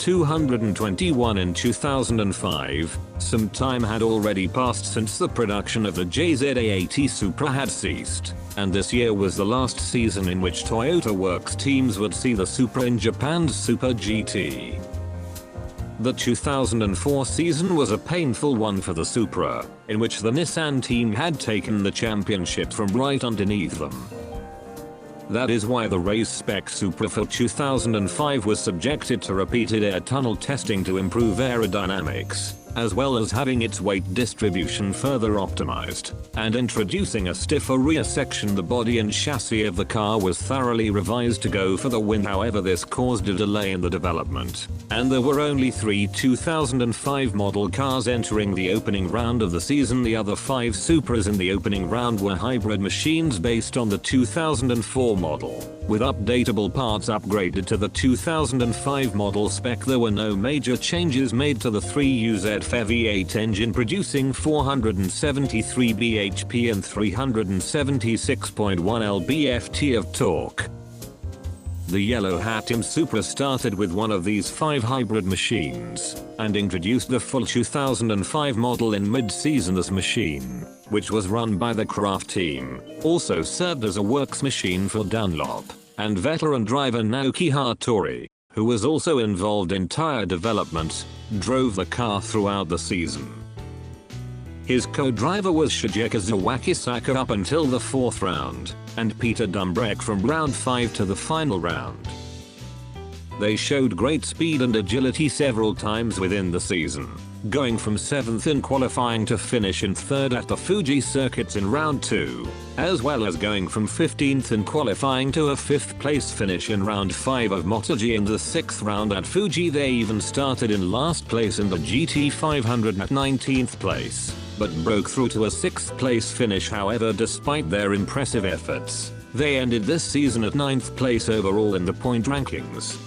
221 in 2005, some time had already passed since the production of the JZA80 Supra had ceased, and this year was the last season in which Toyota Works teams would see the Supra in Japan's Super GT. The 2004 season was a painful one for the Supra, in which the Nissan team had taken the championship from right underneath them. That is why the race-spec Supra for 2005 was subjected to repeated air tunnel testing to improve aerodynamics, as well as having its weight distribution further optimized, and introducing a stiffer rear section. The body and chassis of the car was thoroughly revised to go for the win. However, this caused a delay in the development, and there were only 3 2005 model cars entering the opening round of the season. The other 5 Supras in the opening round were hybrid machines based on the 2004 model, with updatable parts upgraded to the 2005 model spec. There were no major changes made to the 3UZ V8 engine, producing 473 bhp and 376.1 lb-ft of torque. The YellowHat YMS Supra started with one of these 5 hybrid machines, and introduced the full 2005 model in mid-season. This machine, which was run by the craft team, also served as a works machine for Dunlop, and veteran driver Naoki Hattori, who was also involved in tire development, drove the car throughout the season. His co-driver was Shigekazu Wakisaka up until the 4th round, and Peter Dumbreck from round 5 to the final round. They showed great speed and agility several times within the season, going from 7th in qualifying to finish in 3rd at the Fuji circuits in round 2, as well as going from 15th in qualifying to a 5th place finish in round 5 of MotoGP. In the 6th round at Fuji, they even started in last place in the GT 500 at 19th place, but broke through to a 6th place finish. However, despite their impressive efforts, they ended this season at 9th place overall in the point rankings.